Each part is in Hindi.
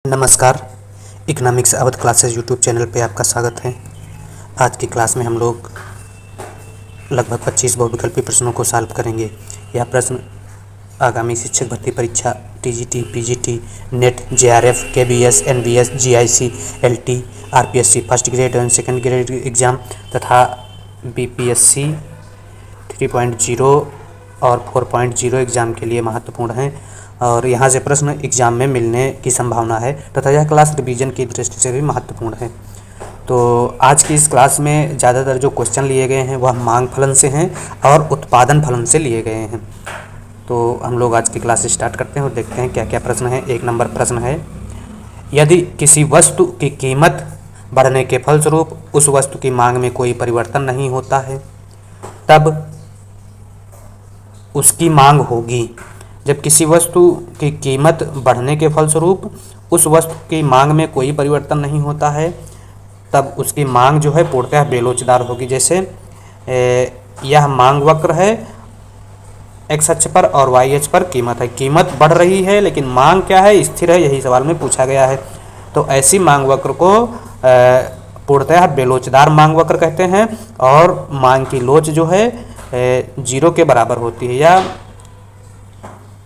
नमस्कार। Economics Awadh classes YouTube channel पे आपका स्वागत है। आज की क्लास में हम लोग लगभग 25 बहुविकल्पी प्रश्नों को सॉल्व करेंगे। यह प्रश्न आगामी शिक्षक भर्ती परीक्षा TGT, PGT, net, JRF, KBS, NBS, GIC, LT, RPSC first grade एवं सेकंड ग्रेड एग्ज़ाम तथा बीपीएससी 3.0 और 4.0 एग्ज़ाम के लिए महत्वपूर्ण है और यहाँ से प्रश्न एग्ज़ाम में मिलने की संभावना है तथा यह क्लास रिवीजन की दृष्टि से भी महत्वपूर्ण है। तो आज की इस क्लास में ज़्यादातर जो क्वेश्चन लिए गए हैं वह मांग फलन से हैं और उत्पादन फलन से लिए गए हैं। तो हम लोग आज की क्लास स्टार्ट करते हैं और देखते हैं क्या क्या प्रश्न है। 1 नंबर प्रश्न है, यदि किसी वस्तु की कीमत बढ़ने के फलस्वरूप उस वस्तु की मांग में कोई परिवर्तन नहीं होता है तब उसकी मांग होगी। जब किसी वस्तु की कीमत बढ़ने के फलस्वरूप उस वस्तु की मांग में कोई परिवर्तन नहीं होता है तब उसकी मांग जो है पूर्णतः बेलोचदार होगी। जैसे यह मांग वक्र है, एक्स अक्ष पर और वाई अक्ष पर कीमत है। कीमत बढ़ रही है लेकिन मांग क्या है, स्थिर है, यही सवाल में पूछा गया है। तो ऐसी मांग वक्र को पूर्णतः बेलोचदार मांग वक्र कहते हैं और मांग की लोच जो है 0 के बराबर होती है या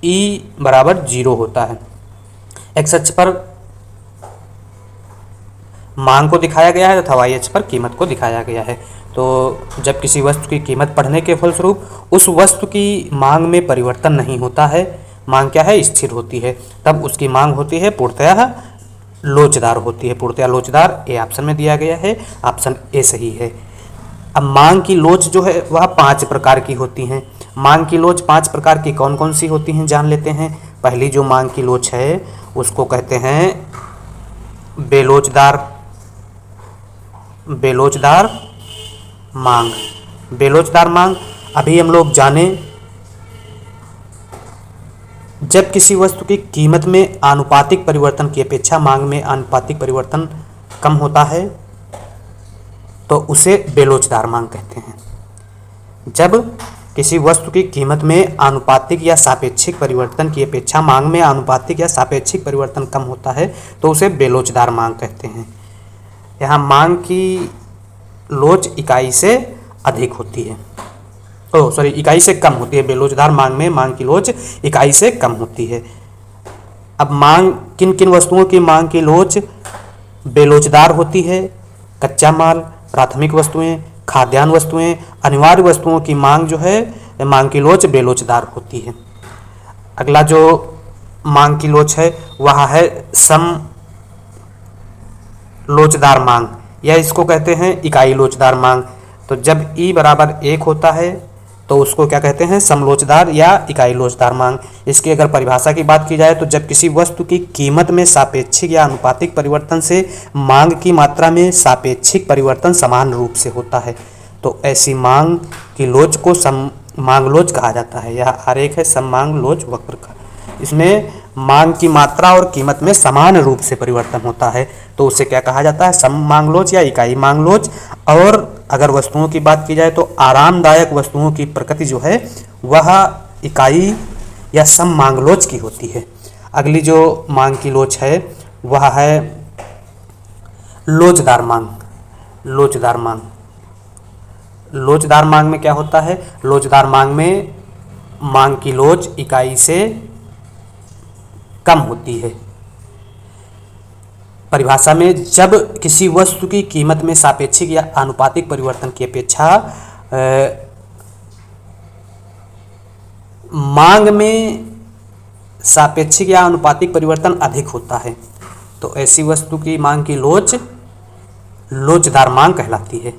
E बराबर 0 होता है। एक्स अक्ष पर मांग को दिखाया गया है तथा वाई अक्ष पर कीमत को दिखाया गया है। तो जब किसी वस्तु की कीमत बढ़ने के फलस्वरूप उस वस्तु की मांग में परिवर्तन नहीं होता है, मांग क्या है, स्थिर होती है, तब उसकी मांग होती है पूर्णतः लोचदार होती है। पूर्णतः लोचदार ए ऑप्शन में दिया गया है, ऑप्शन ए सही है। अब मांग की लोच जो है वह 5 प्रकार की होती हैं। मांग की लोच 5 प्रकार की कौन कौन सी होती हैं जान लेते हैं। पहली जो मांग की लोच है उसको कहते हैं बेलोचदार मांग। बेलोचदार मांग अभी हम लोग जाने, जब किसी वस्तु की कीमत में आनुपातिक परिवर्तन की अपेक्षा मांग में आनुपातिक परिवर्तन कम होता है तो उसे बेलोचदार मांग कहते हैं। जब किसी वस्तु की कीमत में आनुपातिक या सापेक्षिक परिवर्तन की अपेक्षा मांग में आनुपातिक या सापेक्षिक परिवर्तन कम होता है तो उसे बेलोचदार मांग कहते हैं। यहाँ मांग की लोच इकाई से अधिक होती है, इकाई से कम होती है। बेलोचदार मांग में मांग की लोच इकाई से कम होती है। अब मांग किन किन वस्तुओं की मांग की लोच बेलोचदार होती है? कच्चा माल, प्राथमिक वस्तुएं, खाद्यान्न वस्तुएं, अनिवार्य वस्तुओं की मांग जो है मांग की लोच बेलोचदार होती है। अगला जो मांग की लोच है वह है सम लोचदार मांग या इसको कहते हैं इकाई लोचदार मांग। तो जब ई बराबर 1 होता है तो उसको क्या कहते हैं, समलोचदार या इकाई लोचदार मांग। इसकी अगर परिभाषा की बात की जाए तो जब किसी वस्तु की कीमत में सापेक्षिक या आनुपातिक परिवर्तन से मांग की मात्रा में सापेक्षिक परिवर्तन समान रूप से होता है तो ऐसी मांग की लोच को सम मांग लोच कहा जाता है। यह आरेख है सम मांग लोच वक्र का। इसमें मांग की मात्रा और कीमत में समान रूप से परिवर्तन होता है तो उसे क्या कहा जाता है, सम मांग लोच या इकाई मांग लोच। और अगर वस्तुओं की बात की जाए तो आरामदायक वस्तुओं की प्रकृति जो है वह इकाई या सम मांग लोच की होती है। अगली जो मांग की लोच है वह है लोचदार मांग। लोचदार मांग, लोचदार मांग में क्या होता है, लोचदार मांग में मांग की लोच इकाई से कम होती है। परिभाषा में जब किसी वस्तु की कीमत में सापेक्षिक या आनुपातिक परिवर्तन की अपेक्षा मांग में सापेक्षिक या आनुपातिक परिवर्तन अधिक होता है तो ऐसी वस्तु की मांग की लोच लोचदार मांग कहलाती है।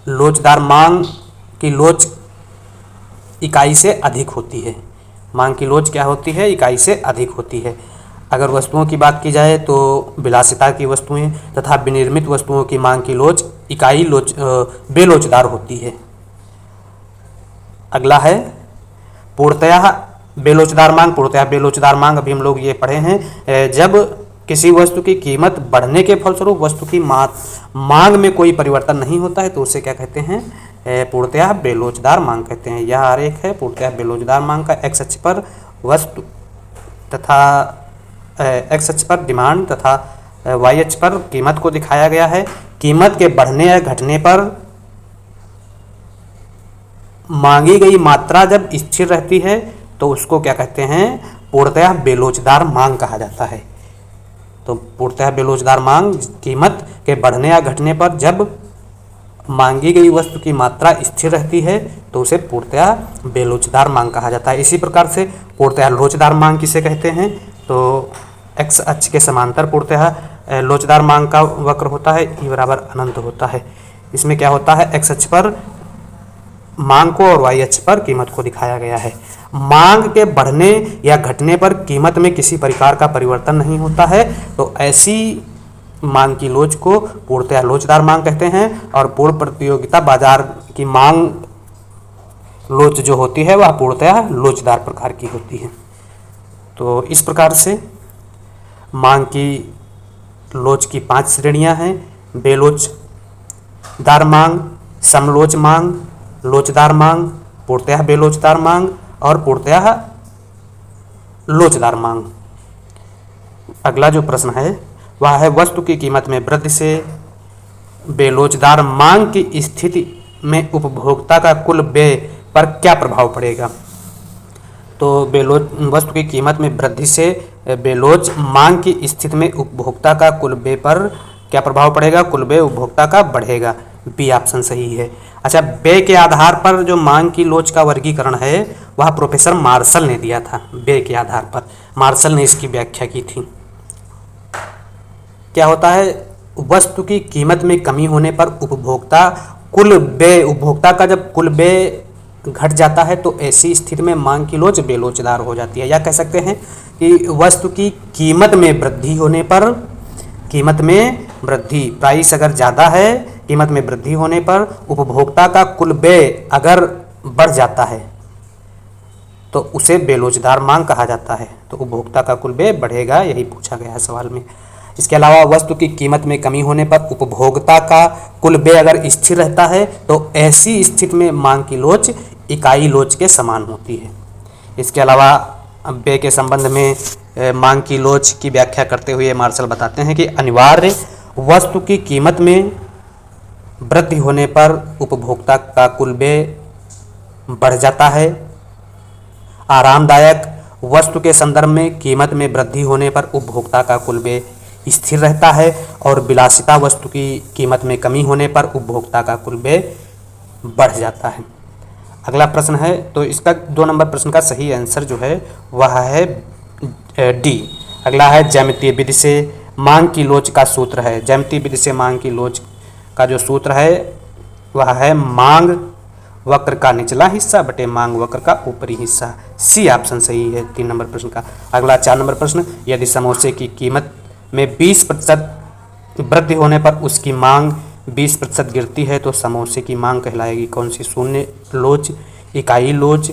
लोचदार मांग की लोच इकाई से अधिक होती है। मांग की लोच क्या होती है, इकाई से अधिक होती है। अगर वस्तुओं की बात की जाए तो विलासिता की वस्तुएं तथा विनिर्मित वस्तुओं की मांग की लोच इकाई बेलोचदार होती है। अगला है पूर्णतः बेलोचदार मांग। पूर्णतः बेलोचदार मांग अभी हम लोग ये पढ़े हैं, जब किसी वस्तु की कीमत बढ़ने के फलस्वरूप वस्तु की मांग में कोई परिवर्तन नहीं होता है तो उसे क्या कहते हैं, पूर्णतः बेलोचदार मांग कहते हैं। यह आरेख है पूर्णतः बेलोचदार मांग का। एक्स अक्ष पर वस्तु तथा एक्स अक्ष पर डिमांड तथा वाई अक्ष पर कीमत को दिखाया गया है। कीमत के बढ़ने या घटने पर मांगी गई मात्रा जब स्थिर रहती है तो उसको क्या कहते हैं, पूर्णतः बेलोचदार मांग कहा जाता है। तो पूर्णतः बेलोचदार मांग कीमत के बढ़ने या घटने पर जब मांगी गई वस्तु की मात्रा स्थिर रहती है तो उसे पूर्णतः बेलोचदार मांग कहा जाता है। इसी प्रकार से पूर्णतः लोचदार मांग किसे कहते हैं, तो एक्स अक्ष के समांतर पूर्णतः लोचदार मांग का वक्र होता है, ई बराबर अनंत होता है। इसमें क्या होता है, एक्स अक्ष पर मांग को और वाई अक्ष पर कीमत को दिखाया गया है। मांग के बढ़ने या घटने पर कीमत में किसी प्रकार का परिवर्तन नहीं होता है, तो ऐसी मांग की लोच को पूर्णतः लोचदार मांग कहते हैं। और पूर्ण प्रतियोगिता बाजार की मांग लोच जो होती है वह पूर्णतः लोचदार प्रकार की होती है। तो इस प्रकार से मांग की लोच की 5 श्रेणियां हैं: बेलोचदार मांग, समलोच मांग, लोचदार मांग, पूर्णतः बेलोचदार मांग और पूर्णतः लोचदार मांग। अगला जो प्रश्न है वह है, वस्तु की कीमत में वृद्धि से बेलोचदार मांग की स्थिति में उपभोक्ता का कुल व्यय पर क्या प्रभाव पड़ेगा। तो वस्तु की कीमत में वृद्धि से बेलोच मांग की स्थिति में उपभोक्ता का कुल व्यय पर क्या प्रभाव पड़ेगा, कुल व्यय उपभोक्ता का बढ़ेगा। बी ऑप्शन सही है। अच्छा, व्यय के आधार पर जो मांग की लोच का वर्गीकरण है वह प्रोफेसर मार्शल ने दिया था। व्यय के आधार पर मार्शल ने इसकी व्याख्या की थी। क्या होता है, वस्तु की कीमत में कमी होने पर उपभोक्ता का जब कुल व्यय घट जाता है तो ऐसी स्थिति में मांग की लोच बेलोचदार हो जाती है। या कह सकते हैं कि वस्तु की कीमत में वृद्धि होने पर, कीमत में वृद्धि, प्राइस अगर ज़्यादा है, कीमत में वृद्धि होने पर उपभोक्ता का कुल व्यय अगर बढ़ जाता है तो उसे बेलोचदार मांग कहा जाता है। तो उपभोक्ता का कुल व्यय बढ़ेगा, यही पूछा गया है सवाल में। इसके अलावा वस्तु की कीमत में कमी होने पर उपभोक्ता का कुल व्यय अगर स्थिर रहता है तो ऐसी स्थिति में मांग की लोच इकाई लोच के समान होती है। इसके अलावा व्यय के संबंध में मांग की लोच की व्याख्या करते हुए मार्शल बताते हैं कि अनिवार्य वस्तु की कीमत में वृद्धि होने पर उपभोक्ता का कुल व्यय बढ़ जाता है। आरामदायक वस्तु के संदर्भ में कीमत में वृद्धि होने पर उपभोक्ता का कुल व्यय स्थिर रहता है और विलासिता वस्तु की कीमत में कमी होने पर उपभोक्ता का कुल व्यय बढ़ जाता है। अगला प्रश्न है, तो इसका 2 नंबर प्रश्न का सही आंसर जो है वह है डी। अगला है, ज्यामितीय विधि से मांग की लोच का सूत्र है। ज्यामितीय विधि से मांग की लोच का जो सूत्र है वह है मांग वक्र का निचला हिस्सा बटे मांग वक्र का ऊपरी हिस्सा। सी ऑप्शन सही है 3 नंबर प्रश्न का। अगला 4 नंबर प्रश्न, यदि समोसे की कीमत में 20% वृद्धि होने पर उसकी मांग 20% गिरती है तो समोसे की मांग कहलाएगी कौन सी। शून्य लोच, इकाई लोच,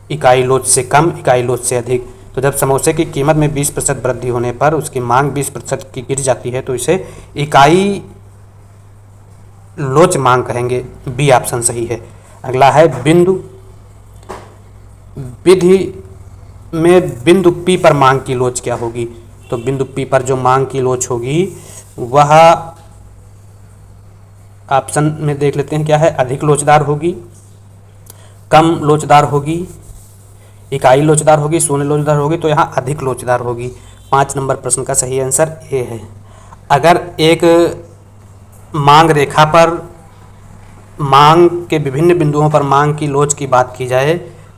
इकाई लोच से कम, इकाई लोच से अधिक। तो जब समोसे की कीमत में 20% वृद्धि होने पर उसकी मांग 20% की गिर जाती है तो इसे इकाई लोच मांग कहेंगे। बी ऑप्शन सही है। अगला है, बिंदु विधि में बिंदु पी पर मांग की लोच क्या होगी। तो बिंदु पी पर जो मांग की लोच होगी वह ऑप्शन में देख लेते हैं क्या है। अधिक लोचदार होगी, कम लोचदार होगी, इकाई लोचदार होगी, शून्य लोचदार होगी। तो यहाँ अधिक लोचदार होगी। 5 नंबर प्रश्न का सही आंसर ए है। अगर एक मांग रेखा पर मांग के विभिन्न बिंदुओं पर मांग की लोच की बात की जाए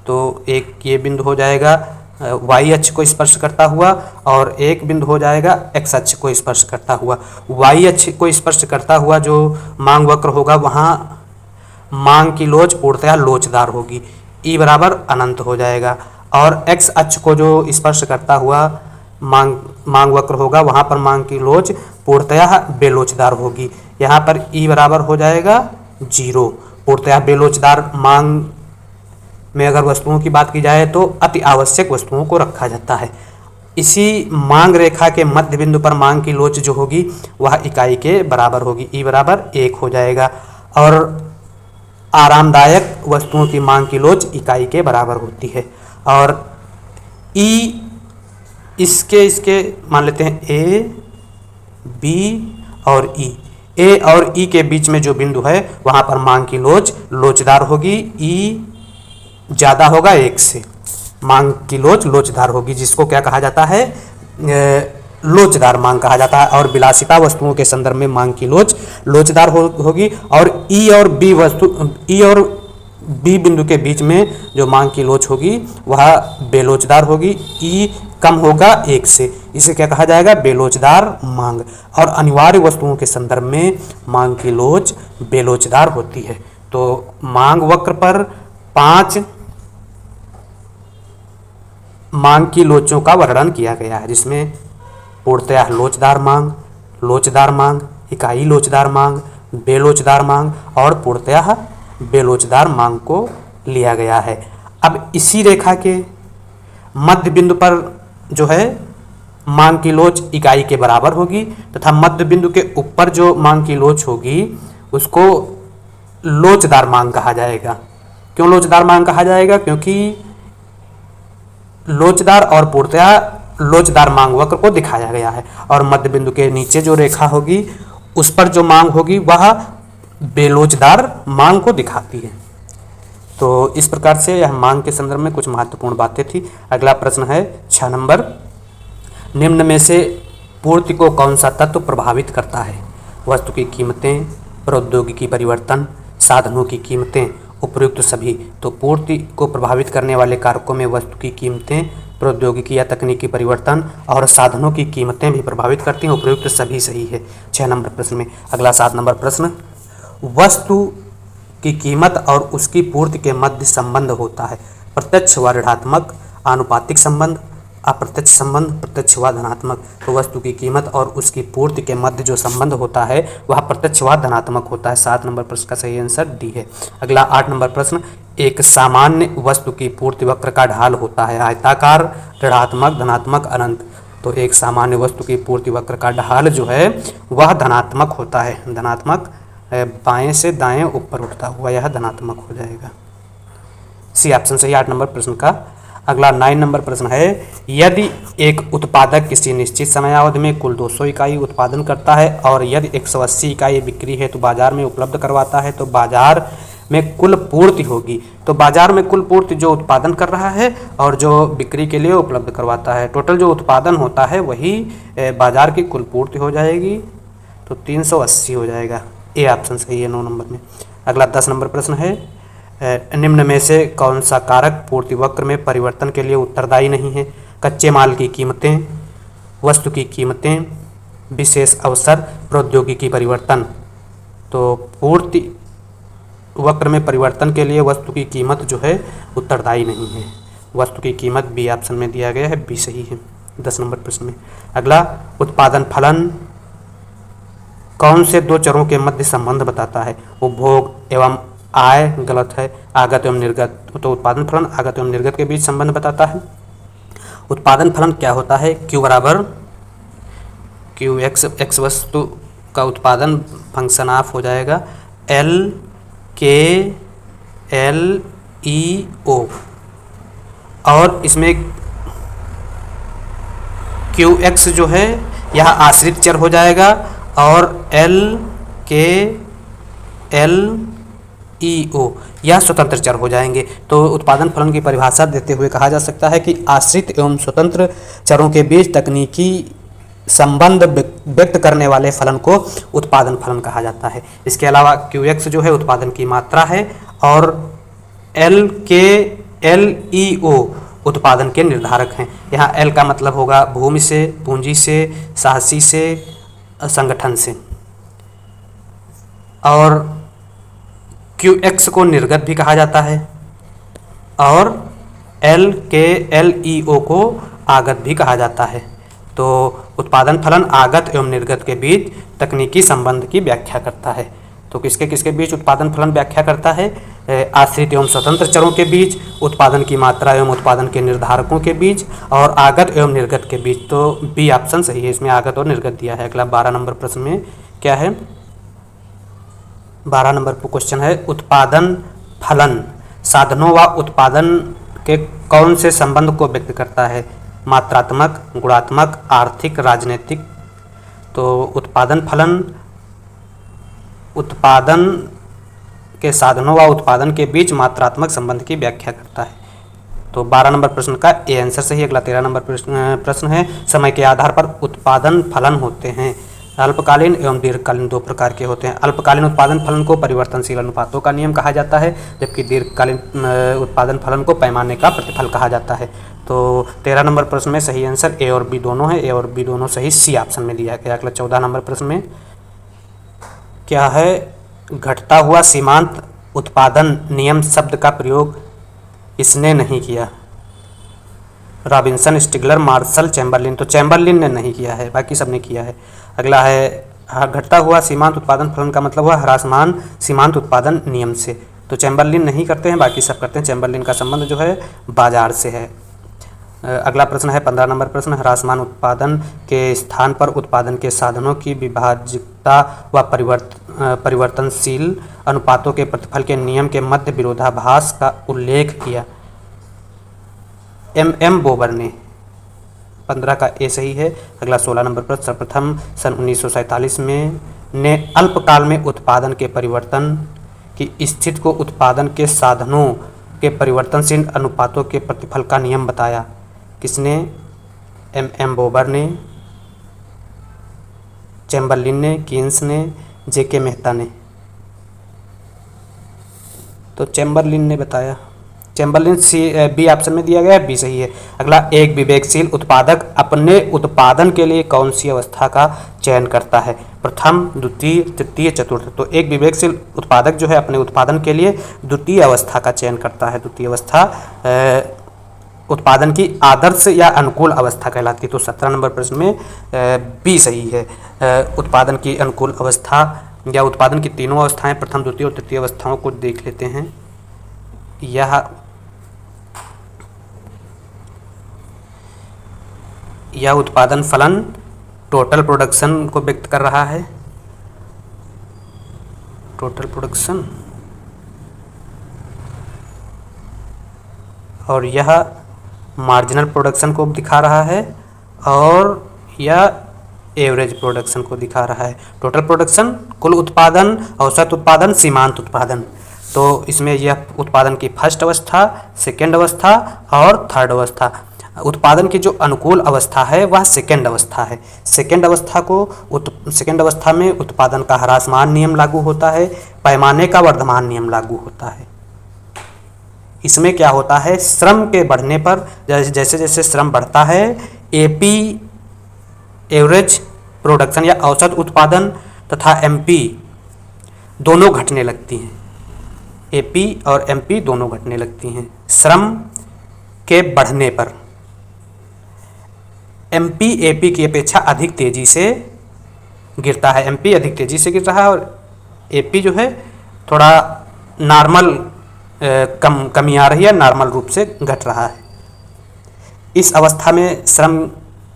तो एक ये बिंदु हो जाएगा वाई अक्ष को स्पर्श करता हुआ और एक बिंदु हो जाएगा एक्स अक्ष को स्पर्श करता हुआ। वाई अक्ष को स्पर्श करता हुआ जो मांग वक्र होगा वहाँ मांग की लोच पूर्णतः लोचदार होगी, ई बराबर अनंत हो जाएगा। और एक्स अक्ष को जो स्पर्श करता हुआ मांग वक्र होगा वहाँ पर मांग की लोच पूर्णतः बेलोचदार होगी। यहाँ पर ई बराबर हो जाएगा 0। पूर्णतः बेलोचदार मांग में अगर वस्तुओं की बात की जाए तो अति आवश्यक वस्तुओं को रखा जाता है। इसी मांग रेखा के मध्य बिंदु पर मांग की लोच जो होगी वह इकाई के बराबर होगी, ई बराबर 1 हो जाएगा। और आरामदायक वस्तुओं की मांग की लोच इकाई के बराबर होती है। और ई इसके मान लेते हैं ए, बी और ई। ए और ई के बीच में जो बिंदु है वहाँ पर मांग की लोच लोचदार होगी। ई ज़्यादा होगा 1 से, मांग की लोच लोचदार होगी, जिसको क्या कहा जाता है, लोचदार मांग कहा जाता है। और विलासिता वस्तुओं के संदर्भ में मांग की लोच लोचदार होगी। और ई और बी बिंदु के बीच में जो मांग की लोच होगी वह बेलोचदार होगी। ई कम होगा 1 से, इसे क्या कहा जाएगा, बेलोचदार मांग। और अनिवार्य वस्तुओं के संदर्भ में मांग की लोच बेलोचदार होती है। तो मांग वक्र पर 5 मांग की लोचों का वर्णन किया गया है, जिसमें पूर्णतः लोचदार मांग, इकाई लोचदार मांग, बेलोचदार मांग और पूर्णतः बेलोचदार मांग को लिया गया है। अब इसी रेखा के मध्य बिंदु पर जो है मांग की लोच इकाई के बराबर होगी, तथा मध्य बिंदु के ऊपर जो मांग की लोच होगी उसको लोचदार मांग कहा जाएगा। क्यों लोचदार मांग कहा जाएगा? क्योंकि लोचदार और पूर्णतः लोचदार मांग वक्र को दिखाया गया है, और मध्य बिंदु के नीचे जो रेखा होगी उस पर जो मांग होगी वह बेलोचदार मांग को दिखाती है। तो इस प्रकार से यह मांग के संदर्भ में कुछ महत्वपूर्ण बातें थी। अगला प्रश्न है 6 नंबर, निम्न में से पूर्ति को कौन सा तत्व प्रभावित करता है? वस्तु की कीमतें, प्रौद्योगिकी परिवर्तन, साधनों की कीमतें, उपयुक्त सभी। तो पूर्ति को प्रभावित करने वाले कारकों में वस्तु की कीमतें, प्रौद्योगिकी या तकनीकी परिवर्तन और साधनों की कीमतें भी प्रभावित करती हैं। उपयुक्त सभी सही है 6 नंबर प्रश्न में। अगला 7 नंबर प्रश्न, वस्तु की कीमत और उसकी पूर्ति के मध्य संबंध होता है। प्रत्यक्ष व ऋणात्मक, आनुपातिक संबंध, अप्रत्यक्ष संबंध, प्रत्यक्ष व धनात्मक। तो वस्तु की कीमत और उसकी पूर्ति के मध्य जो संबंध होता है वह प्रत्यक्ष व धनात्मक होता है। 7 नंबर प्रश्न का सही आंसर डी है। अगला 8 नंबर प्रश्न, एक सामान्य वस्तु की पूर्ति वक्र का ढाल होता है आयताकार, ऋणात्मक, धनात्मक, अनंत। तो एक सामान्य वस्तु की पूर्ति वक्र का ढाल जो है वह धनात्मक होता है। धनात्मक, बाएं से दाएं ऊपर उठता हुआ यह धनात्मक हो जाएगा। सी ऑप्शन सही 8 नंबर प्रश्न का। अगला 9 नंबर प्रश्न है, यदि एक उत्पादक किसी निश्चित समयावधि में कुल 200 इकाई उत्पादन करता है और यदि 180 इकाई बिक्री है तो बाजार में उपलब्ध करवाता है, तो बाजार में कुल पूर्ति होगी। तो बाजार में कुल पूर्ति जो उत्पादन कर रहा है और जो बिक्री के लिए उपलब्ध करवाता है, टोटल जो उत्पादन होता है वही बाजार की कुल पूर्ति हो जाएगी। तो 380 हो जाएगा। ए ऑप्शन सही है 9 नंबर में। अगला 10 नंबर प्रश्न है, निम्न में से कौन सा कारक पूर्ति वक्र में परिवर्तन के लिए उत्तरदायी नहीं है? कच्चे माल की कीमतें, वस्तु की कीमतें, विशेष अवसर, प्रौद्योगिकी परिवर्तन। तो पूर्ति वक्र में परिवर्तन के लिए वस्तु की कीमत जो है उत्तरदायी नहीं है। वस्तु की कीमत बी ऑप्शन में दिया गया है, बी सही है 10 नंबर प्रश्न में। अगला, उत्पादन फलन कौन से 2 चरों के मध्य संबंध बताता है? उपभोग एवं आय गलत है, आगत एवं निर्गत। तो उत्पादन फलन आगत एवं निर्गत के बीच संबंध बताता है। उत्पादन फलन क्या होता है? Q बराबर क्यू एक्स वस्तु का उत्पादन फंक्शन ऑफ हो जाएगा LKLEO, और इसमें QX जो है यह आश्रित चर हो जाएगा और LKLEO यह स्वतंत्र चर हो जाएंगे। तो उत्पादन फलन की परिभाषा देते हुए कहा जा सकता है कि आश्रित एवं स्वतंत्र चरों के बीच तकनीकी संबंध व्यक्त करने वाले फलन को उत्पादन फलन कहा जाता है। इसके अलावा QX जो है उत्पादन की मात्रा है और LKLEO उत्पादन के निर्धारक हैं। यहाँ L का मतलब होगा भूमि से, पूंजी से, साहसी से, संगठन से, और QX को निर्गत भी कहा जाता है और LKLEO को आगत भी कहा जाता है। तो उत्पादन फलन आगत एवं निर्गत के बीच तकनीकी संबंध की व्याख्या करता है। तो किसके किसके बीच उत्पादन फलन व्याख्या करता है? आश्रित एवं स्वतंत्र चरों के बीच, उत्पादन की मात्रा एवं उत्पादन के निर्धारकों के बीच और आगत एवं निर्गत के बीच। तो बी ऑप्शन सही है, इसमें आगत और निर्गत दिया है। अगला 12 नंबर प्रश्न में क्या है? 12 नंबर पर क्वेश्चन है, उत्पादन फलन साधनों व उत्पादन के कौन से संबंध को व्यक्त करता है? मात्रात्मक, गुणात्मक, आर्थिक, राजनीतिक। तो उत्पादन फलन उत्पादन के साधनों व उत्पादन के बीच मात्रात्मक संबंध की व्याख्या करता है। तो 12 नंबर प्रश्न का ए आंसर सही। अगला 13 नंबर प्रश्न है, समय के आधार पर उत्पादन फलन होते हैं। अल्पकालीन एवं दीर्घकालीन दो प्रकार के होते हैं। अल्पकालीन उत्पादन फलन को परिवर्तनशील अनुपातों का नियम कहा जाता है, जबकि दीर्घकालीन उत्पादन फलन को पैमाने का प्रतिफल कहा जाता है। तो 13 नंबर प्रश्न में सही आंसर ए और बी दोनों है। ए और बी दोनों सही सी ऑप्शन में दिया गया। अगला 14 नंबर प्रश्न में क्या है, घटता हुआ सीमांत उत्पादन नियम शब्द का प्रयोग इसने नहीं किया। Robinson, Stigler, Marshall, Chamberlin. तो चैम्बरलिन ने नहीं किया है, बाकी सब ने किया है। अगला है, घटता हुआ सीमांत उत्पादन फलन का मतलब हुआ ह्रासमान सीमांत उत्पादन नियम से। तो चैम्बरलिन नहीं करते हैं, बाकी सब करते हैं। चैम्बरलिन का संबंध जो है बाजार से है। अगला प्रश्न है 15 नंबर प्रश्न, ह्रासमान उत्पादन के स्थान पर उत्पादन के साधनों की विभाज्यता व परिवर्तनशील अनुपातों के प्रतिफल के नियम के मध्य विरोधाभास का उल्लेख किया। एम बोबर ने। 15 का ए सही है। अगला 16 नंबर प्रश्न, सर्वप्रथम सन 1947 में ने अल्पकाल में उत्पादन के परिवर्तन की स्थिति को उत्पादन के साधनों के परिवर्तनशील अनुपातों के प्रतिफल का नियम बताया। किसने? एम बोबर ने, चैम्बरलिन ने, कीन्स ने, जेके मेहता ने। तो चैम्बरलिन ने बताया। चैम्बरलिन बी ऑप्शन में दिया गया है, बी सही है। अगला, एक विवेकशील उत्पादक अपने उत्पादन के लिए कौन सी अवस्था का चयन करता है? प्रथम, द्वितीय, तृतीय, चतुर्थ। तो एक विवेकशील उत्पादक जो है अपने उत्पादन के लिए द्वितीय अवस्था का चयन करता है। द्वितीय अवस्था उत्पादन की आदर्श या अनुकूल अवस्था कहलाती है। तो 17 नंबर प्रश्न में बी सही है। उत्पादन की अनुकूल अवस्था या उत्पादन की तीनों अवस्थाएं, प्रथम, द्वितीय और तृतीय अवस्थाओं को देख लेते हैं। यह उत्पादन फलन टोटल प्रोडक्शन को व्यक्त कर रहा है। Total production. और यह मार्जिनल प्रोडक्शन को दिखा रहा है और यह एवरेज प्रोडक्शन को दिखा रहा है। टोटल प्रोडक्शन, कुल उत्पादन, औसत उत्पादन, सीमांत उत्पादन। तो इसमें यह उत्पादन की फर्स्ट अवस्था, सेकेंड अवस्था और थर्ड अवस्था। उत्पादन की जो अनुकूल अवस्था है वह सेकेंड अवस्था है। सेकेंड अवस्था में उत्पादन का ह्रासमान नियम लागू होता है, पैमाने का वर्धमान नियम लागू होता है। इसमें क्या होता है, श्रम के बढ़ने पर जैसे जैसे श्रम बढ़ता है, एपी एवरेज प्रोडक्शन या औसत उत्पादन तथा एमपी दोनों घटने लगती हैं। एपी और एमपी दोनों घटने लगती हैं श्रम के बढ़ने पर। एमपी एपी की अपेक्षा अधिक तेजी से गिरता है। एमपी अधिक तेजी से गिर रहा है और एपी जो है थोड़ा नॉर्मल कमी आ रही है, नॉर्मल रूप से घट रहा है। इस अवस्था में श्रम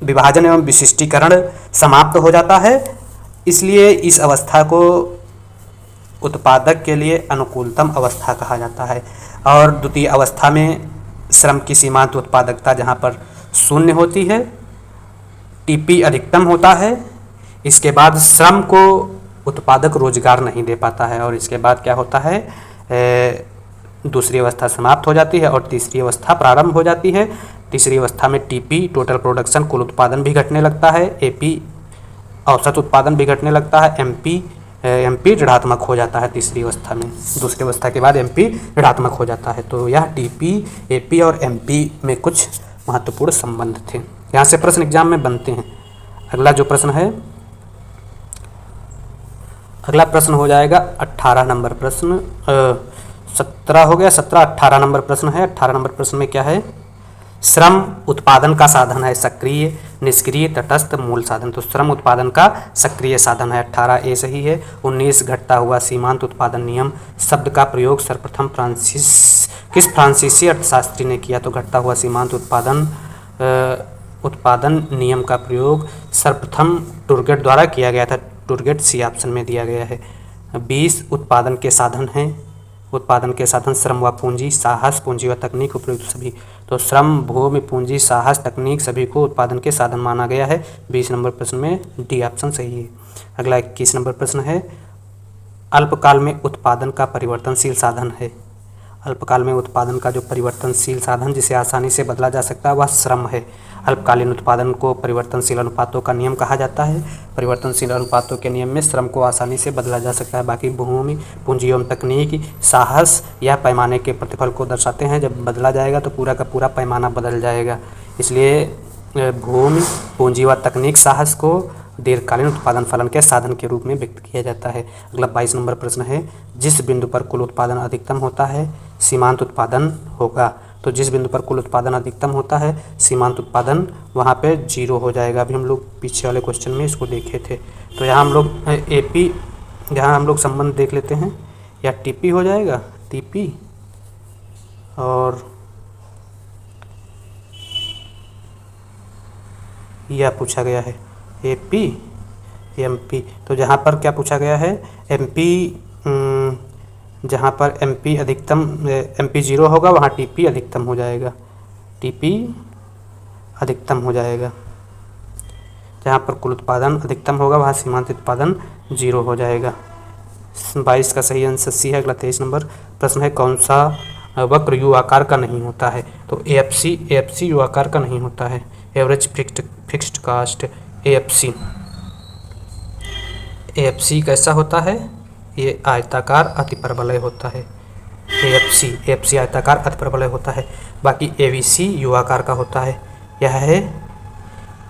विभाजन एवं विशिष्टीकरण समाप्त हो जाता है, इसलिए इस अवस्था को उत्पादक के लिए अनुकूलतम अवस्था कहा जाता है। और द्वितीय अवस्था में श्रम की सीमांत उत्पादकता जहाँ पर शून्य होती है, टीपी अधिकतम होता है। इसके बाद श्रम को उत्पादक रोजगार नहीं दे पाता है और इसके बाद क्या होता है, दूसरी अवस्था समाप्त हो जाती है और तीसरी अवस्था प्रारंभ हो जाती है। तीसरी अवस्था में टीपी टोटल प्रोडक्शन कुल उत्पादन भी घटने लगता है, एपी औसत उत्पादन भी घटने लगता है, एमपी ऋणात्मक हो जाता है तीसरी अवस्था में। दूसरी अवस्था के बाद एमपी ऋणात्मक हो जाता है। तो यह टीपी, एपी और एमपी में कुछ महत्वपूर्ण संबंध थे। यहाँ से प्रश्न एग्जाम में बनते हैं। अगला जो प्रश्न है, अगला प्रश्न हो जाएगा 18 नंबर प्रश्न। 17 हो गया, 17, 18 नंबर प्रश्न है। 18 नंबर प्रश्न में क्या है, श्रम उत्पादन का साधन है, सक्रिय, निष्क्रिय, तटस्थ, मूल साधन। तो श्रम उत्पादन का सक्रिय साधन है, 18 ए सही है। 19 घटता हुआ सीमांत उत्पादन नियम शब्द का प्रयोग सर्वप्रथम किस फ्रांसीसी अर्थशास्त्री ने किया? तो घटता हुआ सीमांत उत्पादन नियम का प्रयोग सर्वप्रथम टूरगेट द्वारा किया गया था। टूरगेट सी ऑप्शन में दिया गया है। 20 उत्पादन के साधन हैं। उत्पादन के साधन श्रम व पूंजी, साहस, पूंजी व तकनीक, उपयुक्त सभी। तो श्रम, भूमि, पूंजी, साहस, तकनीक सभी को उत्पादन के साधन माना गया है। 20 नंबर प्रश्न में डी ऑप्शन सही है। अगला 21 नंबर प्रश्न है, अल्पकाल में उत्पादन का परिवर्तनशील साधन है। अल्पकाल में उत्पादन का जो परिवर्तनशील साधन जिसे आसानी से बदला जा सकता है वह श्रम है। अल्पकालीन उत्पादन को परिवर्तनशील अनुपातों का नियम कहा जाता है। परिवर्तनशील अनुपातों के नियम में श्रम को आसानी से बदला जा सकता है। बाकी भूमि, पूंजी एवं तकनीक, साहस या पैमाने के प्रतिफल को दर्शाते हैं। जब बदला जाएगा तो पूरा का पूरा पैमाना बदल जाएगा। इसलिए भूमि, पूंजी व तकनीक, साहस को दीर्घकालीन उत्पादन फलन के साधन के रूप में व्यक्त किया जाता है। अगला 22 नंबर प्रश्न है, जिस बिंदु पर कुल उत्पादन अधिकतम होता है सीमांत उत्पादन होगा। तो जिस बिंदु पर कुल उत्पादन अधिकतम होता है सीमांत उत्पादन वहाँ पे 0 हो जाएगा। अभी हम लोग पीछे वाले क्वेश्चन में इसको देखे थे। तो यहाँ हम लोग AP, यहाँ हम लोग संबंध देख लेते हैं, या TP हो जाएगा, TP और यह पूछा गया है AP, MP। तो जहाँ पर क्या पूछा गया है MP, जहाँ पर MP अधिकतम, MP 0 होगा वहाँ TP अधिकतम हो जाएगा, TP अधिकतम हो जाएगा। जहाँ पर कुल उत्पादन अधिकतम होगा वहाँ सीमांत उत्पादन 0 हो जाएगा। 22 का सही आंसर सी है। अगला 23 नंबर प्रश्न है, कौन सा वक्र यू आकार का नहीं होता है। तो AFC यू आकार का नहीं होता है। एवरेज फिक्स्ड कास्ट AFC कैसा होता है, ये आयताकार अतिपरवलय होता है। AFC आयताकार अतिपरवलय होता है। बाकी AVC यू आकार का होता है। यह है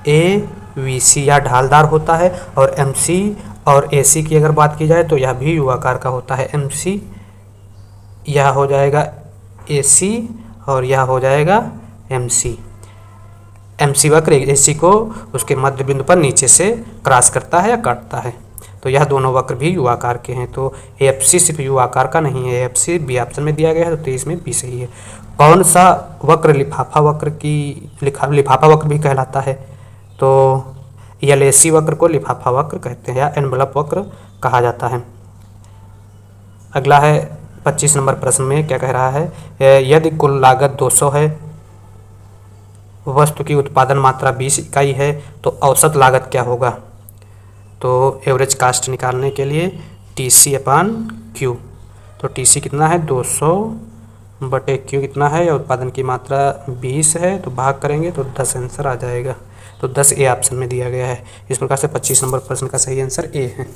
AVC या ढालदार होता है। और MC और AC की अगर बात की जाए तो यह भी यू आकार का होता है। MC यह हो जाएगा AC और यह हो जाएगा MC वक्र AC को उसके मध्य बिंदु पर नीचे से क्रॉस करता है या काटता है। तो यह दोनों वक्र भी यू आकार के हैं। तो AFC सिर्फ यू आकार का नहीं है। AFC बी ऑप्शन में दिया गया है, तो 23 में बी सही है। कौन सा वक्र लिफाफा वक्र भी कहलाता है। तो LAC वक्र को लिफाफा वक्र कहते हैं या एनवलप वक्र कहा जाता है। अगला है 25 नंबर प्रश्न में क्या कह रहा है, यदि कुल लागत 200 है, वस्तु की उत्पादन मात्रा 20 इकाई है, तो औसत लागत क्या होगा। तो एवरेज कास्ट निकालने के लिए TC/Q। तो TC कितना है 200/Q कितना है, या उत्पादन की मात्रा 20 है, तो भाग करेंगे तो 10 आंसर आ जाएगा। तो 10 A ऑप्शन में दिया गया है। इस प्रकार से 25 नंबर प्रश्न का सही आंसर A है।